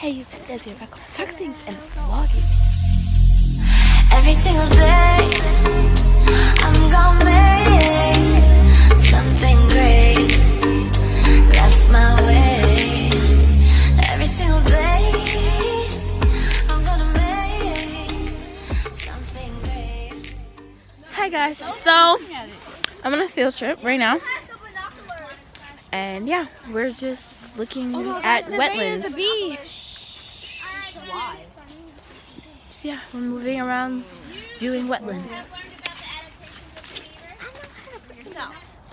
Hey YouTube, Des here, back on Circle Things and vlogging. Every single day, I'm gonna make something great. That's my way. Every single day, I'm gonna make something great. Hi guys, so I'm on a field trip right now. And yeah, we're just looking at wetlands. So yeah, we're moving around viewing wetlands.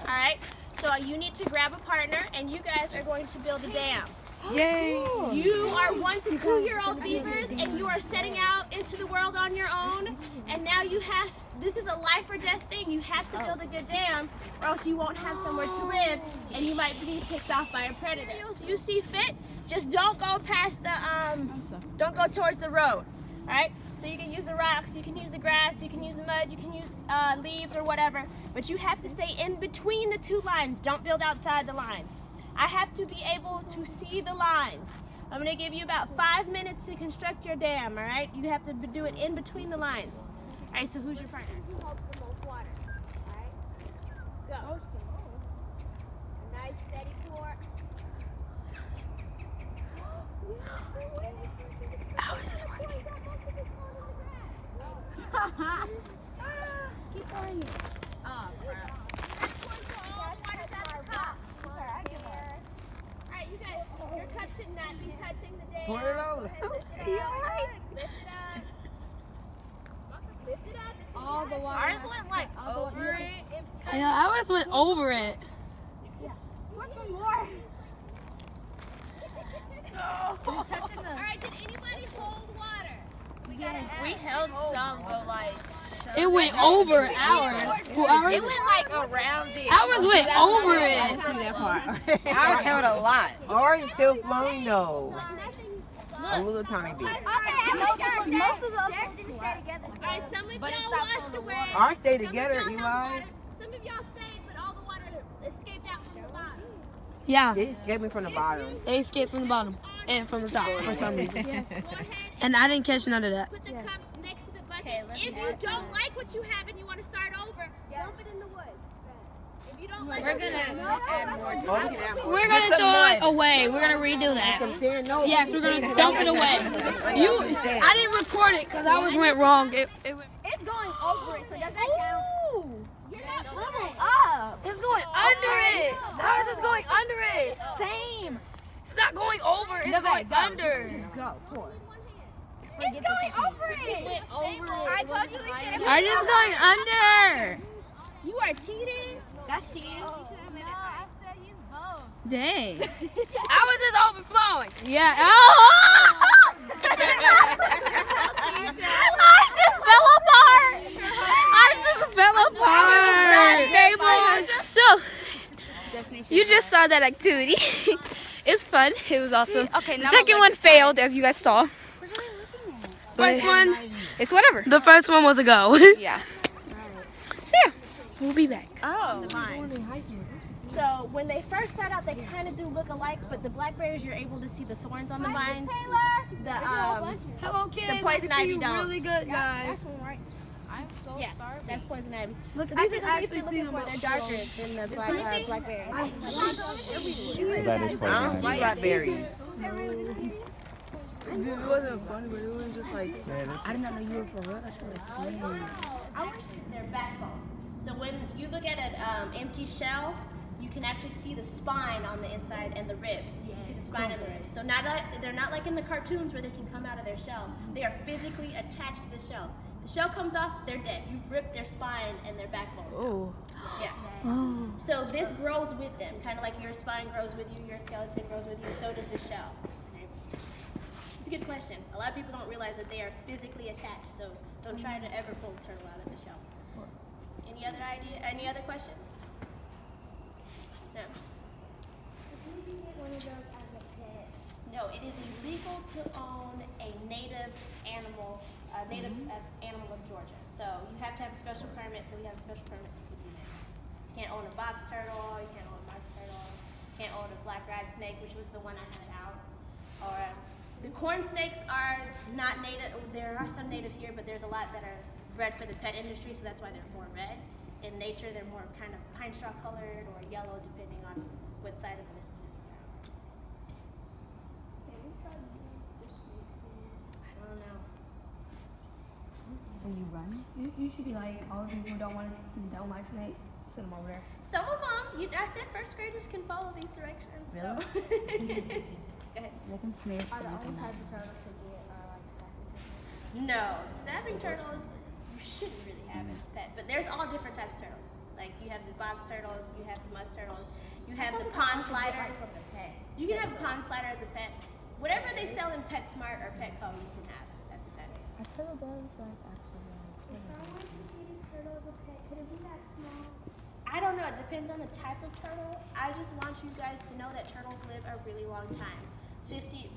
Alright, so you need to grab a partner and you guys are going to build a dam. Yay! You are 1 to 2 year old beavers and you are setting out into the world on your own, and now you have, this is a life or death thing. You have to build a good dam or else you won't have somewhere to live and you might be picked off by a predator. You see fit, just don't go past the, don't go towards the road. Alright, so you can use the rocks, you can use the grass, you can use the mud, you can use leaves or whatever, but you have to stay in between the two lines. Don't build outside the lines. I have to be able to see the lines. I'm going to give you about 5 minutes to construct your dam, alright? You have to do it in between the lines. Alright, so who's your partner? Who holds the most water? Alright, go. A nice steady pour. How is this working? Keep pouring it. Oh, crap. Alright, you guys, your cup should not be touching the dam. Pour it over. Lift it up. Lift it up. All the water. Ours went like over it. Yeah, ours went over it. Pour some more. Alright, did anybody hold water? we held some, but like. It went over ours. Well, ours, It went like around it. ours went over it. Ours held a lot. Ours is still flowing though. A little tiny bit. Most of them Alright, some of y'all washed away. Ours stay Some of together, y'all held Eli. water. Some of y'all stayed, but all the water escaped out from the bottom. Yeah, They escaped me from the bottom. they escaped from the bottom and from the top for some reason. Go ahead And I didn't catch none of that. put the cups next to the bucket. Okay, let's If do you it. don't like what you have and you want to start over, dump it in the woods. If you don't like We're what you gonna add more. We're gonna throw it away. We're gonna redo that. Yes, we're gonna dump it away. I didn't record it because ours went wrong. It went, It's going over it, so does that count? You're not Level up. it's going under it. Ours is going under it. Same. It's not going over. It's going under. Go. Pour. It's going over it. I told you we should Ours is going under. You are cheating. That's cheating. I said use both. Dang. Ours is overflowing. Yeah. Oh! Ours just fell apart. Ours just fell apart. So, you just saw that activity. It's fun. It was awesome. Okay, The now second one failed, as you guys saw. First one, it's whatever. The first one was a go. Yeah. So yeah, we'll be back. Oh. So when they first start out, they kind of do look alike, but the blackberries, you're able to see the thorns on the vines. The Hello, kids. the poison ivy don't. Really good, guys. That's one right. I'm so Yeah, starving. that's poison ivy. Look, So I these can are the leaves actually you're see looking them. for. They're darker than the blackberries. That is I poison don't like ivy. blackberries. It wasn't funny, but it was just like, I did not know you were for real. That's really Their backbone. So when you look at an empty shell, you can actually see the spine on the inside and the ribs. You can see the spine and the ribs. So they're not like in the cartoons where they can come out of their shell. They are physically attached to the shell. The shell comes off, they're dead. You've ripped their spine and their backbone. Oh. Yeah. So this grows with them, kind of like your spine grows with you, your skeleton grows with you, so does the shell. It's a good question. A lot of people don't realize that they are physically attached, so don't try to ever pull a turtle out of the shell. Any other idea? Any other questions? No. No, it is illegal to own a native animal of Georgia. So you have to have a special permit. So we have a special permit to keep these animals. You can't own a box turtle. You can't own a box turtle. You can't own a black rat snake, which was the one I had out, or the Corn snakes are not native. There are some native here, but there's a lot that are bred for the pet industry, so that's why they're more red. In nature, they're more kind of pine straw colored or yellow, depending on what side of the Mississippi you're on. I don't know. When you run, you should be like all of you who don't like snakes. Send them over there. Some of them, I said first graders can follow these directions. Really? So. Go ahead. They can sniff. Are the only type of turtles to get are like snapping turtles? No, the snapping turtles you shouldn't really have as a pet, but there's all different types of turtles. Like you have the box turtles, you have the musk turtles, you have the pond sliders. You can have a pond slider as a pet. Whatever they sell in PetSmart or Petco, you can have as a pet. A turtle does like actually. I don't know, it depends on the type of turtle. I just want you guys to know that turtles live a really long time.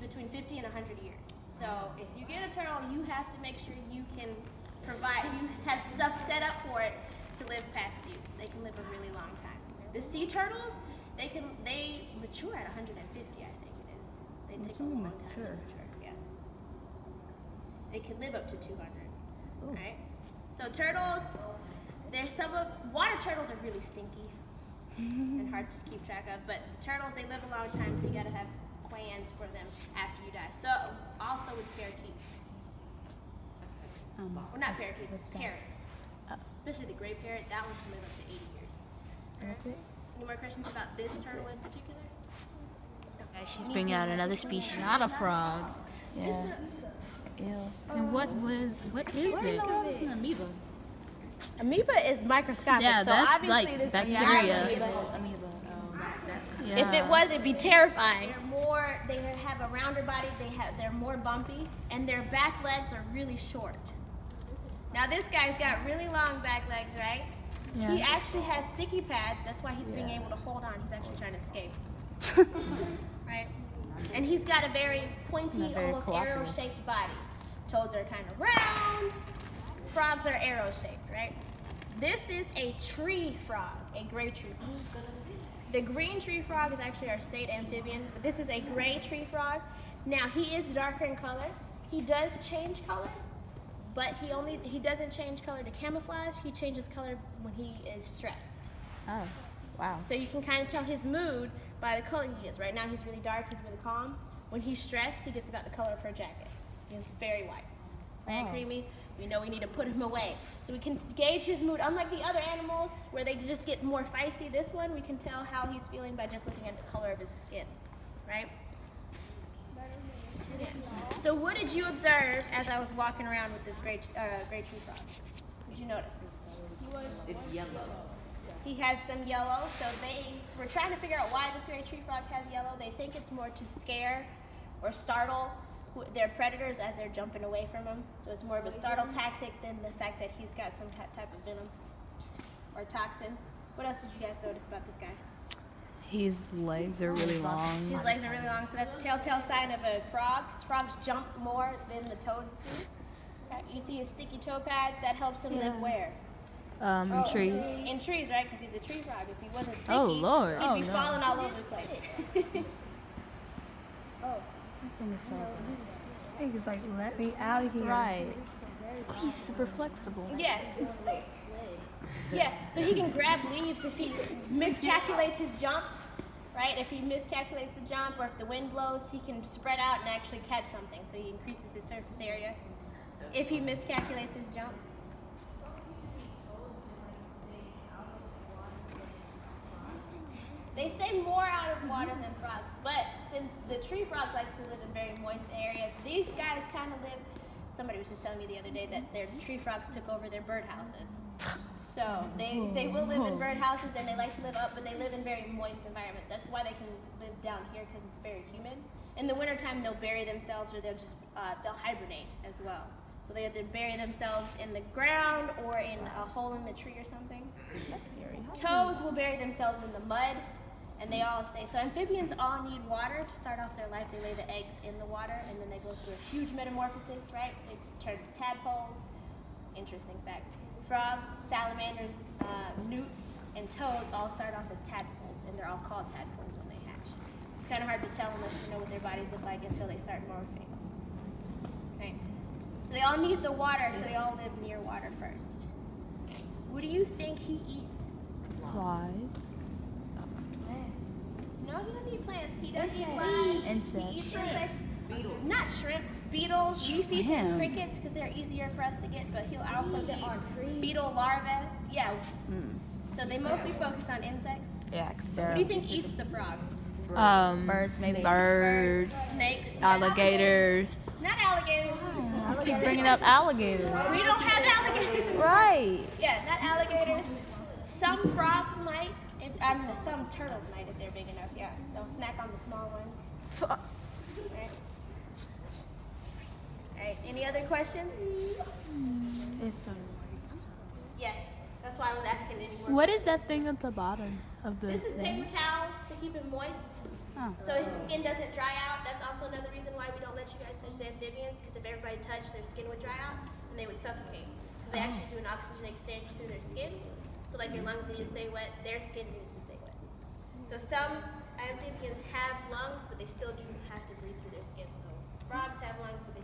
Between 50 and 100 years. So if you get a turtle, you have to make sure you can provide, you have stuff set up for it to live past you. They can live a really long time. The sea turtles, they mature at 150, I think it is. They take a long time to mature, yeah. They can live up to 200, right? So turtles, water turtles are really stinky and hard to keep track of, but the turtles, they live a long time, so you gotta have plans for them after you die. So also with parakeets. Well, not parakeets, parrots. Especially the gray parrot, that one can live up to 80 years. That's it. Any more questions about this turtle in particular? She's bringing out another species, not a frog. Yeah. Ew. And what is it? An amoeba. Amoeba is microscopic, Yeah, so that's obviously like this bacteria. is Amoeba. Yeah. If it was, it'd be terrifying. They have a rounder body, they're more bumpy, and their back legs are really short. Now this guy's got really long back legs, right? Yeah. He actually has sticky pads, that's why he's being able to hold on. He's actually trying to escape. Right? And he's got a very pointy, almost arrow-shaped body. Toads are kind of round, frogs are arrow-shaped, right? This is a tree frog, a gray tree frog. The green tree frog is actually our state amphibian, but this is a gray tree frog. Now, he is darker in color. He does change color, but he doesn't change color to camouflage. He changes color when he is stressed. Oh, wow. So you can kind of tell his mood by the color he is. Right now, he's really dark, he's really calm. When he's stressed, he gets about the color of her jacket. He's very white. Right, creamy? We know we need to put him away. So we can gauge his mood. Unlike the other animals where they just get more feisty, this one we can tell how he's feeling by just looking at the color of his skin, right? Yeah. So what did you observe as I was walking around with this gray tree frog? What did you notice? It's yellow. He has some yellow, so they were trying to figure out why this gray tree frog has yellow. They think it's more to scare or startle their predators as they're jumping away from him. So it's more of a startle tactic than the fact that he's got some type of venom or toxin. What else did you guys notice about this guy? His legs are really long. His legs are really long, so that's a telltale sign of a frog. Frogs jump more than the toads do. Okay. You see his sticky toe pads, that helps him live where? Trees. In trees, right? Because he's a tree frog. If he wasn't sticky, Oh, Lord. he'd be falling all over the place. I think it's like, let me out of here. Right. He's super flexible. Yeah. Yeah, so he can grab leaves if he miscalculates his jump, right? If he miscalculates the jump or if the wind blows, he can spread out and actually catch something, so he increases his surface area. If he miscalculates his jump. They stay more out of water than frogs, but since the tree frogs like to live in very moist areas, these guys kind of live. Somebody was just telling me the other day that their tree frogs took over their birdhouses. So they will live in birdhouses and they like to live up, but they live in very moist environments. That's why they can live down here because it's very humid. In the wintertime, they'll bury themselves or they'll hibernate as well. So they either bury themselves in the ground or in a hole in the tree or something. That's scary. Toads will bury themselves in the mud. And they all stay. So amphibians all need water to start off their life. They lay the eggs in the water, and then they go through a huge metamorphosis, right? They turn to tadpoles. Interesting fact. Frogs, salamanders, newts, and toads all start off as tadpoles, and they're all called tadpoles when they hatch. It's kind of hard to tell unless you know what their bodies look like until they start morphing. So they all need the water, so they all live near water first. What do you think he eats? Flies. No, he doesn't eat plants. He does eat flies. Insects. He eats insects. Not shrimp, beetles. We feed him crickets because they're easier for us to get, but he'll also eat beetle larvae. Yeah. So they mostly focus on insects. Yeah, 'cause What they're do you think eats the frogs? birds, maybe. Birds, snakes, Alligators. not alligators. Keep bringing up alligators. We don't have alligators. Right. Yeah, not alligators. Some frogs might. Some turtles might if they're big enough. Yeah, they'll snack on the small ones. Right. Alright, any other questions? Yeah, that's why I was asking any more. What is that thing at the bottom of the This is paper towels to keep him moist. So his skin doesn't dry out. That's also another reason why we don't let you guys touch the amphibians, because if everybody touched, their skin would dry out and they would suffocate. Because they actually do an oxygen exchange through their skin. So like your lungs need to stay wet, their skin needs to stay wet. So some amphibians have lungs, but they still do have to breathe through their skin. So frogs have lungs, but